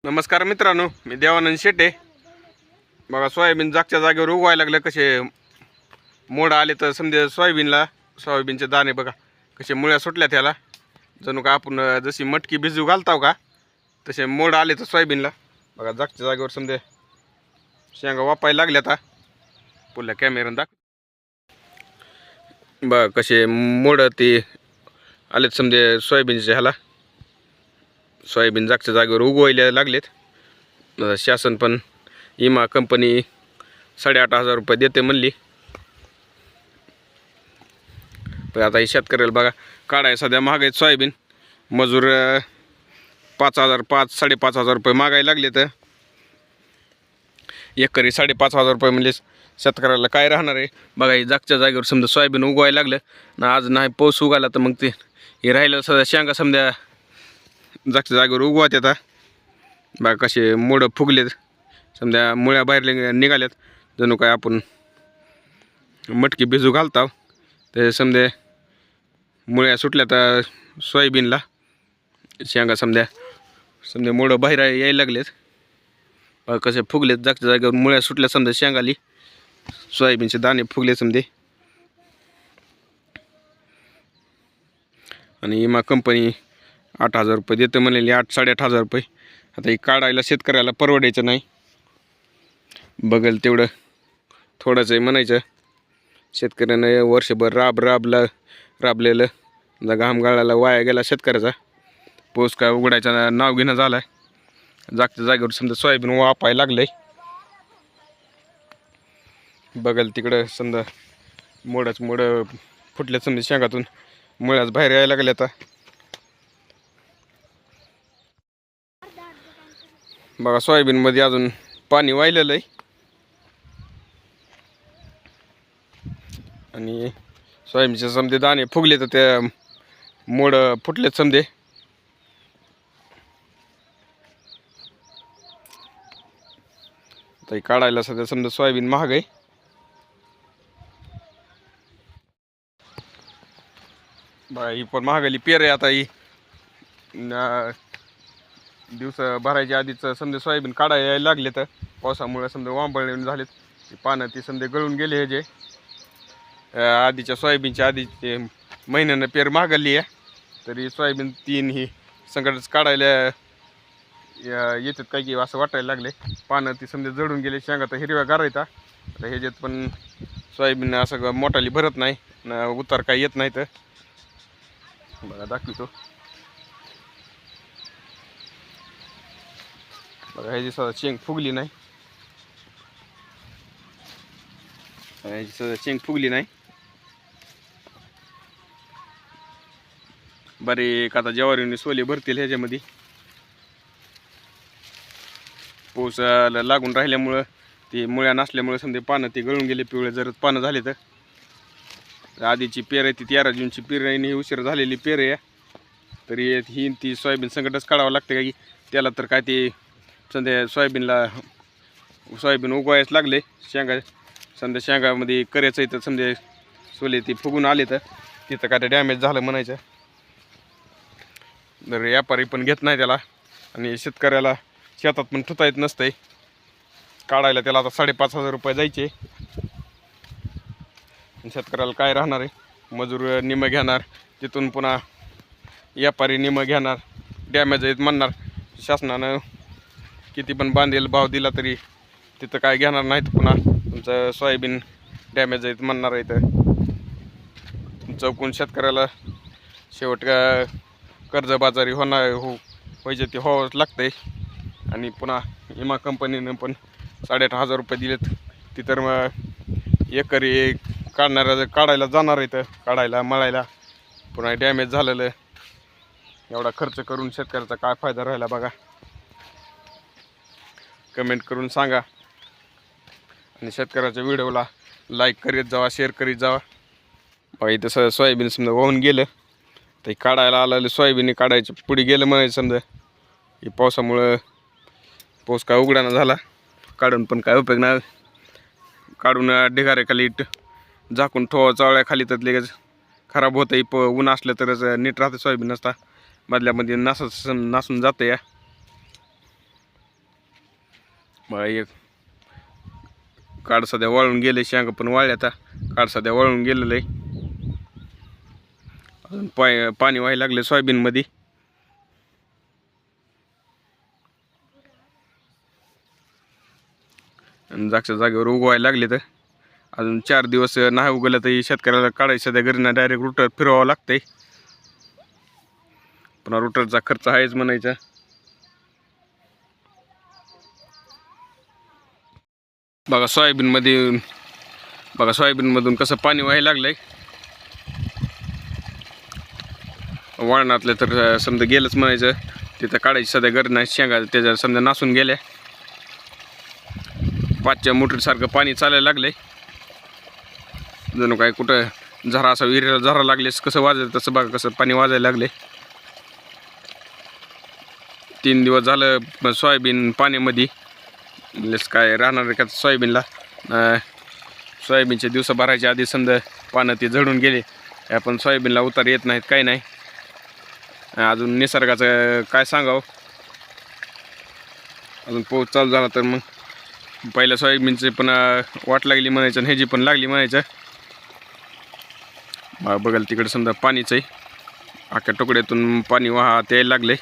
नमस्कार मित्रांनो, मी देवानंद शेटे. बघा सोयाबीन जागच्या जागेवर उगवायला लागलं. कसे मोड आले तर समजा सोयाबीनचे दाणे बघा कसे मुळ्या सुटल्या त्याला. जणू का आपण जशी मटकी भिजू घालताव का तसे मोड आले तर सोयाबीनला बघा जागच्या जागेवर समजा शेंगा वापायला लागल्या. आता पुढल्या कॅमेऱ्यानं दाख बघा कसे मोड ते आलेत समजा सोयाबीनच्या ह्याला. सोयाबीन जागच्या जागेवर उगवायला लागलेत. शासन पण विमा कंपनी 8,500 रुपये देते म्हणली. पण आता ही शेतकऱ्याला बघा काढाय सध्या महाग आहेत. सोयाबीन मजूर 5,500 रुपये मागायला लागले. तर एकरी 5,500 रुपये म्हणजे शेतकऱ्याला काय राहणार आहे बघा. ही जागच्या जागेवर समजा सोयाबीन उगवायला लागलं ना. आज नाही पाऊस उगाला तर मग ते हे राहिलं सध्या शेंगा समजा जागच्या जागेवर उगवत येतात. बघा कसे मोडं फुगलेत समजा मुळ्या बाहेर निघाल्यात. जणू काय आपण मटकी भिजू घालताव ते समजा मुळ्या सुटल्या तर सोयाबीनला शेंगा समजा मोडं बाहेर यायला लागलेत. बघा कसे फुगलेत जागच्या जागेवर मुळ्या सुटल्या समजा शेंगाली. सोयाबीनचे दाणे फुगले समजे. आणि विमा कंपनी 8,000 रुपये देते म्हणलेली. 8,500 रुपये. आता ही काढायला शेतकऱ्याला परवडायचं नाही. बघेल तेवढं थोडंच आहे म्हणायचं. शेतकऱ्यानं वर्षभर राबलेलं घाम गाळायला वाया गेला शेतकऱ्याचा. पाऊस काय उघडायचा नाव घेणं झाला. जागच्या जागेवर समजा सोयाबीन वापायला लागलंय. बघेल तिकडं समजा मोडं फुटल्या समजा शेंगातून मुळ्याच बाहेर यायला लागल्या. आता बघा सोयाबीनमध्ये अजून पाणी वाहिलेलं आहे. आणि सोयाबीनचे समजे दाणे फुगले तर त्या मोड फुटलेत समजे. आता काढायला सध्या समजा सोयाबीन महाग आहे. बघा ही पण महागाली पेर आहे. आता ही दिवस भरायच्या आधीच समजा सोयाबीन काढायला यायला लागले. तर पावसामुळे समजा वांबळणे झालेत. पानं ती समजा गळून गेले. हे जे आधीच्या सोयाबीनच्या आधीचे महिन्यानं पेर महागली आहे. तरी सोयाबीन 3 ही संकटच काढायला येतात काय की असं वाटायला लागले. पानं ती समजा जळून गेले. शेंगा तर हिरव्या गारायता. आता ह्याच्यात पण सोयाबीन असं मोठाली भरत नाही ना. उतार काही येत नाही. तर बघा दाखवतो. बघा ह्याची सध्या शेंग फुगली नाही. ह्याची सध्या शेंग फुगली नाही. बारीक आता ज्वारीने सोले भरतील ह्याच्यामध्ये. पाऊसाला लागून राहिल्यामुळं ती मुळ्या नसल्यामुळे समजा पानं ती गळून गेले. पिवळे जर पानं झाले तर आधीची पेर आहे ती 13 जूनची पेर आहे. ही उशीर झालेली पेर आहे. तरी ही ती सोयाबीन संकटच काढावं लागते का की त्याला तर काय ते समजा सोयाबीन उगवायच लागले. समजा शेंगामध्ये करायचं तर समजा सोले ती फुगून आले तर तिथं काय ते डॅमेज झालं म्हणायचं. तर व्यापारी पण घेत नाही त्याला. आणि शेतकऱ्याला शेतात पण ठुता येत नसतंय. काढायला त्याला आता 5,500 रुपये जायचे. शेतकऱ्याला काय राहणार आहे. मजूर निम्मं घेणार. तिथून पुन्हा व्यापारी निम्मं घेणार. डॅमेज आहेत म्हणणार. शासनानं किती पण बांधेल भाव दिला तरी तिथं काय घेणार नाहीत. पुन्हा तुमचं सोयाबीन डॅमेज आहेत म्हणणार आहे. तर चौकून शेतकऱ्याला शेवट कर्जबाजारी व्हायचे ते व्हावंच लागतंय. आणि पुन्हा विमा कंपनीनं पण 8,500 रुपये दिलेत. ती तर मग एकरी काढायला जाणार आहे. तर काढायला मळायला पुन्हा डॅमेज झालेलं एवढा खर्च करून शेतकऱ्याचा काय फायदा राहिला बघा. कमेंट करून सांगा. आणि शेतकऱ्याच्या व्हिडिओला लाईक करीत जावा, शेअर करीत जावा. बाई तसं सोयाबीन समजा वाहून गेलं तर काढायला आलेलं सोयाबीन काढायचं पुढे गेलं म्हणायचं. समजा हे पावसामुळं पाऊस काय उघडाना झाला. काढून पण काय उपयोग नाही. काढून ढिगाऱ्याखाली झाकून ठेवा. चावळ्याखाली तर लगेच खराब होतं. ऊन असलं तरच नीट राहतं सोयाबीन. नसता मधल्यामध्ये नासून जातं या. बघा एक काड सध्या वाळून गेले, शेंगा पण वाळल्या. आता काड सध्या वाळून गेलेलं आहे. अजून पाणी व्हायला लागले सोयाबीनमध्ये. आणि जागच्या जागेवर उगवायला लागले. तर अजून 4 दिवस नाही उगवलं तर शेतकऱ्याला काढायचं सध्या घरी ना डायरेक्ट रुटर फिरवावं लागतंय. पुन्हा रुटरचा खर्च आहेच म्हणायचा. बघा सोयाबीनमधून कसं पाणी व्हायला लागलंय. वाळणातलं तर समजा गेलंच म्हणायचं. तिथं काढायची सध्या गरज नाही. शेंगा त्याच्या समजा नासून गेल्या. 5च्या मोटरीसारखं पाणी चालायला लागलंय. जणू काय कुठं झरा असा विहिरीला झरा लागलेस कसं वाजायचं तसं बघा कसं पाणी वाजायला लागले. 3 दिवस झालं सोयाबीन पाण्यामध्ये. म्हणलेच काय राहणार का सोयाबीनला. सोयाबीनचे दिवस भरायच्या आधी समजा पानं ते झडून गेले. आपण सोयाबीनला उतार येत नाहीत काही नाही. अजून निसर्गाचं काय सांगावं. अजून पाऊस चालू झाला तर मग पहिल्या सोयाबीनची पण वाट लागली म्हणायचं आणि ह्याची पण लागली म्हणायचं. बघाल तिकडे समजा पाणीच आहे. अख्ख्या तुकड्यातून पाणी वाहत यायला लागले.